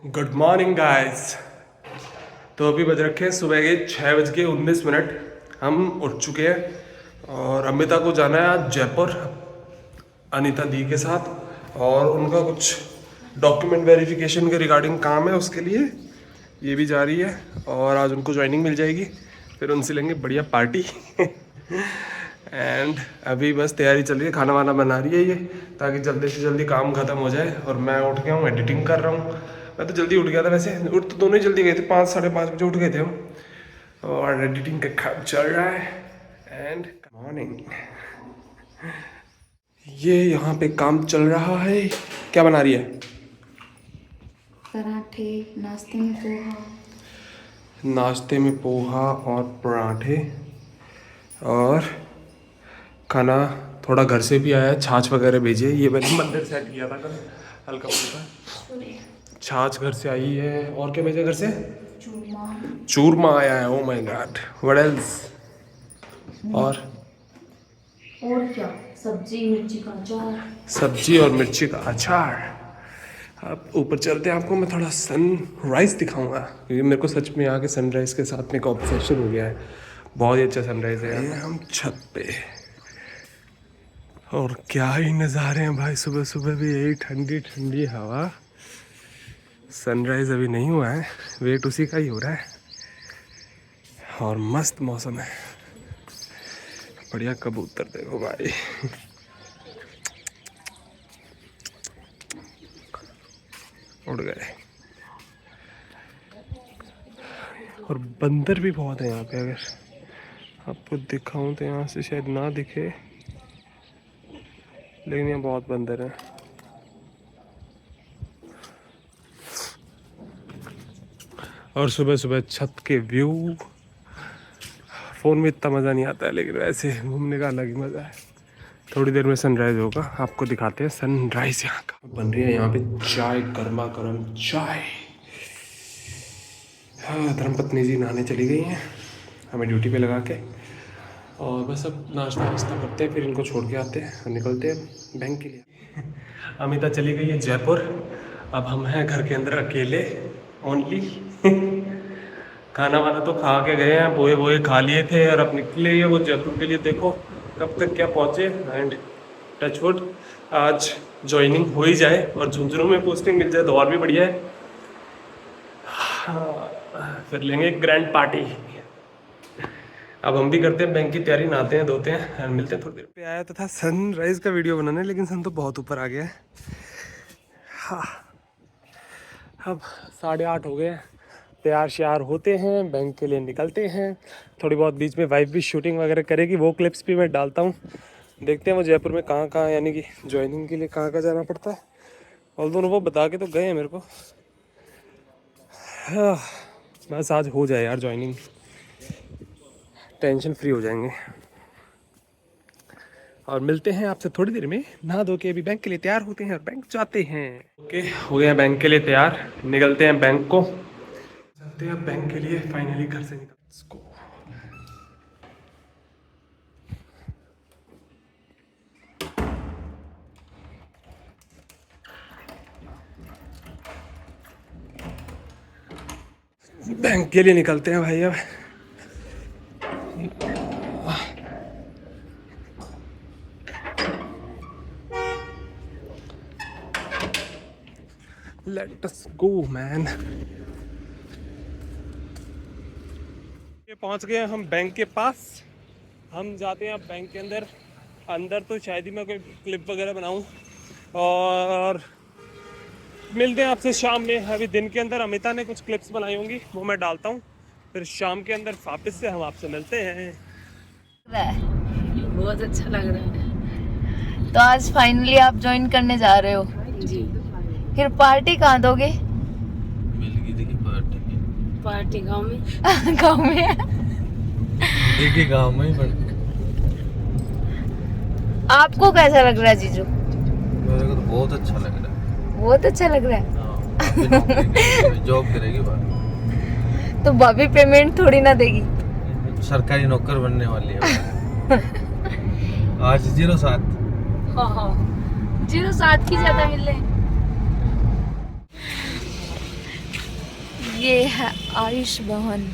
Good morning guys. तो अभी बज रखे हैं सुबह के 6:19। हम उठ चुके हैं और अमिता को जाना है आज जयपुर अनीता दी के साथ, और उनका कुछ डॉक्यूमेंट वेरिफिकेशन के रिगार्डिंग काम है, उसके लिए ये भी जा रही है और आज उनको ज्वाइनिंग मिल जाएगी। फिर उनसे लेंगे बढ़िया पार्टी एंड अभी बस तैयारी चल रही है, खाना वाना बना रही है ये, ताकि जल्दी से जल्दी काम खत्म हो जाए। और मैं उठ गया हूँ, एडिटिंग कर रहा हूँ। मैं तो जल्दी उठ गया था, वैसे उठ तो दोनों ही जल्दी गए थे, 5 साढ़े 5 बजे उठ गए थे हम, और एडिटिंग का काम चल रहा है। एंड मॉर्निंग ये यहाँ पे काम चल रहा है। क्या बना रही है? पराठे, नाश्ते में पोहा। नाश्ते में पोहा और पराठे, और खाना थोड़ा घर से भी आया है, छाछ वगैरह भेजी है। ये मैंने मंदिर से किया था कल, हल्का फुल्का छाछ घर से आई है। और क्या भेजा घर से? चूरमा आया है। Oh my God, what else? और क्या? सब्जी, मिर्ची का अचार। सब्जी और मिर्ची का अचार। अब ऊपर चलते हैं, आपको मैं थोड़ा सनराइज दिखाऊंगा, क्योंकि मेरे को सच में यहाँ के सनराइज के साथ में एक ऑब्सेशन हो गया है। बहुत ही अच्छा सनराइज है। ये हम छत पे, और क्या ही नज़ारे हैं भाई। सुबह सुबह भी यही ठंडी ठंडी हवा। सनराइज अभी नहीं हुआ है, वेट उसी का ही हो रहा है, और मस्त मौसम है। बढ़िया कबूतर देखो भाई, उड़ गए। और बंदर भी बहुत है यहाँ पे। अगर आपको दिखाऊं तो यहाँ से शायद ना दिखे, लेकिन यहाँ बहुत बंदर हैं। और सुबह सुबह छत के व्यू, फ़ोन में इतना मज़ा नहीं आता है, लेकिन वैसे घूमने का अलग ही मज़ा है। थोड़ी देर में सनराइज़ होगा, आपको दिखाते हैं सनराइज़ यहाँ का। बन रही है यहाँ पे चाय, गर्मा गर्म चाय। हाँ, धर्मपत्नी जी नहाने चली गई हैं हमें ड्यूटी पे लगा के, और बस अब नाश्ता वाश्ता करते हैं, फिर इनको छोड़ के आते हैं और निकलते हैं बैंक के लिए। अमिता चली गई है जयपुर, अब हम हैं घर के अंदर अकेले ओनली। खाना वाना तो खा के गए हैं, पोहे वोहे खा लिए थे, और अब निकले ही वो जयपुर के लिए। देखो कब तक क्या पहुँचे। एंड टचवुड आज ज्वाइनिंग हो ही जाए और झुंझुनू में पोस्टिंग मिल जाए तो और भी बढ़िया है। हाँ, फिर लेंगे ग्रैंड पार्टी। अब हम भी करते हैं बैंक की तैयारी, नहाते हैं, धोते हैं, और मिलते हैं थोड़ी देर पे। आया तो था सनराइज का वीडियो बनाने, लेकिन सन तो बहुत ऊपर आ गया है। हाँ, अब 8:30 हो गए, तैयार श्यार होते हैं, बैंक के लिए निकलते हैं। थोड़ी बहुत बीच में वाइफ भी शूटिंग वगैरह करेगी, वो क्लिप्स भी मैं डालता हूँ। देखते हैं वो जयपुर में कहाँ कहाँ, यानी कि ज्वाइनिंग के लिए कहाँ कहाँ जाना पड़ता है। और दोनों वो बता के तो गए हैं मेरे को। हाँ, बस आज हो जाए यार ज्वाइनिंग, टेंशन फ्री हो जाएंगे। और मिलते हैं आपसे थोड़ी देर में। नहा धो के अभी बैंक के लिए तैयार होते हैं और बैंक जाते हैं। ओके, हो गए हैं बैंक के लिए तैयार, निकलते हैं बैंक को, चलते हैं बैंक के लिए। फाइनली घर से निकल को। बैंक के लिए निकलते हैं भाई अब। Let us go man. ये पहुंच गए हम बैंक के पास। हम जाते हैं अब बैंक के अंदर। अंदर तो शायद ही मैं कोई क्लिप वगैरह बनाऊं, और मिलते हैं आपसे शाम में। अभी दिन के अंदर अमिता ने कुछ क्लिप्स बनाई होंगी, वो मैं डालता हूँ, फिर शाम के अंदर वापस से हम आपसे मिलते हैं। बहुत अच्छा लग रहा है। तो आज फाइनली आप ज्वाइन करने जा रहे हो जी। फिर पार्टी कहाँ दोगे? मिल गई देखी पार्टी गांव में। गांव में देखी, गांव में ही पड़। आपको कैसा लग रहा है जीजू? मेरे को तो बहुत अच्छा लग रहा है। बहुत अच्छा लग रहा है। जॉब करेगी बात, तो भाभी पेमेंट थोड़ी ना देगी? सरकारी नौकर बनने वाली है। आज 07। हाँ 07 की ज्यादा मिल रहे। ये है आयुष भवन।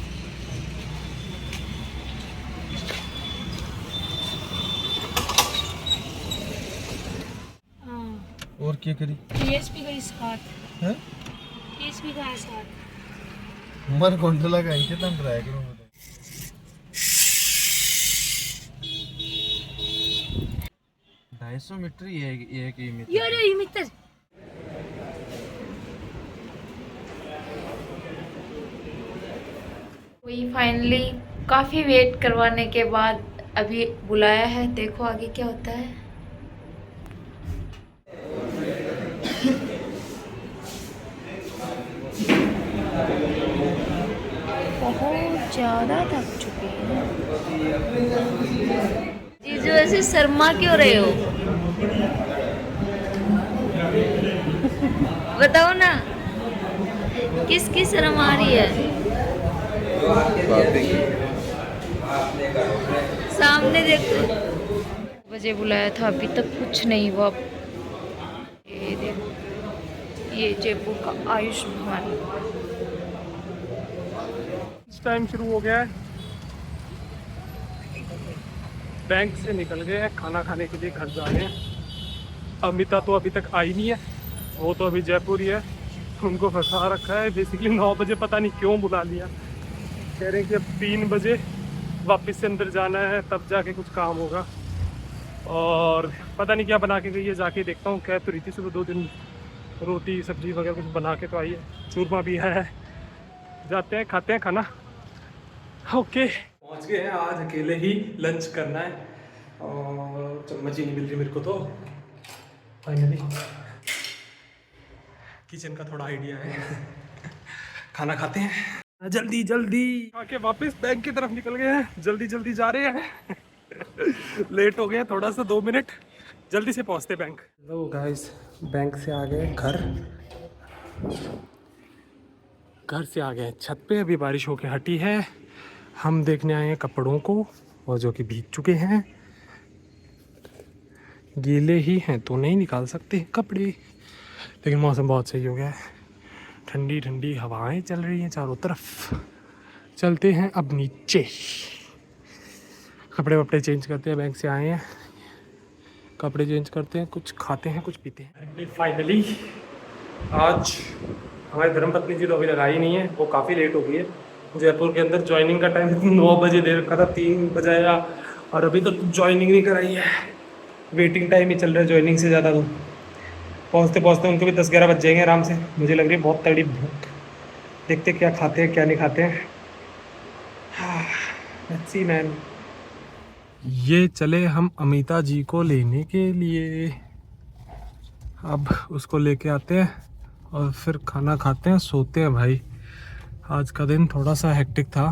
और क्या करी पीएसपी का साथ है पीएसपी का साथ मर कोंडला का इनके तन ट्राई करूं मैं 250 मीटर ही है एक ही मीटर ये मित्र वही फाइनली काफी वेट करवाने के बाद अभी बुलाया है, देखो आगे क्या होता है। बहुत ज्यादा थक चुके हैं जीजू, ऐसे शर्मा क्यों रहे हो? बताओ ना, किसकी शर्म आ रही है? सामने देखो, बजे बुलाया था अभी तक कुछ नहीं हुआ। ये देखो, ये जयपुर का आयुष भवन। टाइम शुरू हो गया है, बैंक से निकल गए हैं, खाना खाने के लिए घर जा रहे हैं। अमिता तो अभी तक आई नहीं है, वो तो अभी जयपुर ही है, उनको फंसा रखा है। बेसिकली 9 बजे पता नहीं क्यों बुला लिया, कह रहे हैं कि अब 3 बजे वापस से अंदर जाना है, तब जाके कुछ काम होगा। और पता नहीं क्या बना के गई है, जाके देखता हूँ। कह तो रही थी सुबह 2 दिन रोटी सब्जी वगैरह कुछ बना के तो आई है, चूरमा भी है। जाते हैं, खाते हैं खाना। ओके, पहुंच गए हैं। आज अकेले ही लंच करना है और चम्मच ही नहीं मिल रही मेरे को, तो फाइनली किचन का थोड़ा आइडिया है। खाना खाते हैं, जल्दी जल्दी आके वापस बैंक की तरफ निकल गए हैं। जल्दी जल्दी जा रहे हैं। लेट हो गए थोड़ा सा, 2 मिनट, जल्दी से पहुंचते बैंक। लो गाइस, बैंक से आ गए घर से आ गए छत पे। अभी बारिश होके हटी है। हम देखने आए हैं कपड़ों को, और जो कि भीग चुके हैं, गीले ही हैं तो नहीं निकाल सकते कपड़े। लेकिन मौसम बहुत सही हो गया है, ठंडी ठंडी हवाएं चल रही हैं चारों तरफ। चलते हैं अब नीचे, कपड़े वपड़े चेंज करते हैं। बैंक से आए हैं, कपड़े चेंज करते हैं, कुछ खाते हैं, कुछ पीते हैं। फाइनली आज हमारी धर्मपत्नी जी तो अभी लगाई नहीं है, वो काफ़ी लेट हो गई है। जयपुर के अंदर ज्वाइनिंग का टाइम 9 बजे दे रखा था, 3 बजाया, और अभी तो ज्वाइनिंग नहीं कराई है। वेटिंग टाइम ही चल रहा है ज्वाइनिंग से ज़्यादा। तो पहुँचते पहुँचते उनको भी 10-11 बज जाएंगे आराम से। मुझे लग रही है बहुत तगड़ी भूख। देखते क्या खाते हैं क्या नहीं खाते हैं। Let's see man. ये चले हम अमिता जी को लेने के लिए, अब उसको लेके आते हैं और फिर खाना खाते हैं, सोते हैं। भाई आज का दिन थोड़ा सा हेक्टिक था।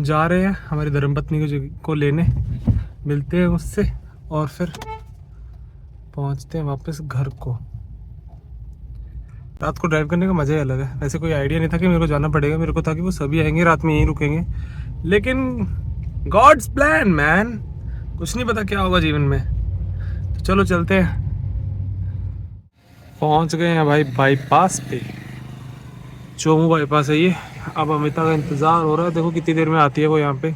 जा रहे हैं हमारी धर्मपत्नी को लेने, मिलते हैं उससे और फिर पहुंचते हैं वापस घर को। रात को ड्राइव करने का मज़ा ही अलग है। वैसे कोई आइडिया नहीं था कि मेरे को जाना पड़ेगा, मेरे को था कि वो सभी आएंगे, रात में यहीं रुकेंगे। लेकिन गॉड्स प्लान मैन, कुछ नहीं पता क्या होगा जीवन में। तो चलो चलते हैं। पहुंच गए हैं भाई बाईपास पे, चोमू बाईपास है ये। अब अमिता का इंतज़ार हो रहा है, देखो कितनी देर में आती है वो यहाँ पे।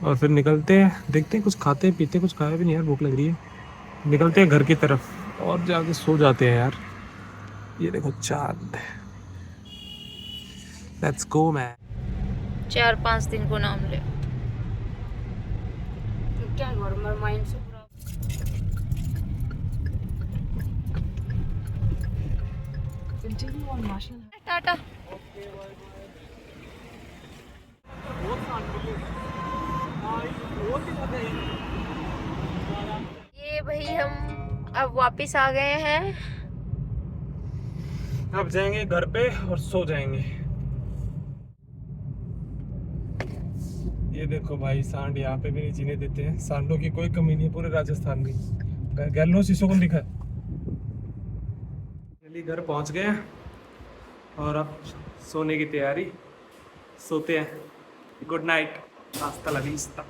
और फिर निकलते हैं, देखते हैं, कुछ खाते हैं पीते हैं। कुछ खाया भी नहीं यार, भूख लग रही है। निकलते हैं घर की तरफ और जाके सो जाते हैं यार। ये देखो चांद। Let's go man. 4-5 दिन को नाम ले। क्या गवर्नमेंट माइंड से पूरा कंटिन्यू ऑन नेशनल टाटा। ये भाई हम अब वापस आ गए हैं। अब जाएंगे घर पे और सो जाएंगे। ये देखो भाई, सांड यहाँ पे भी नहीं जीने देते हैं। सांडों की कोई कमी नहीं है पूरे राजस्थान में। गैलो शीशों को दिखा। जल्दी घर पहुँच गए हैं और अब सोने की तैयारी। सोते हैं। गुड नाइट, हasta la vista।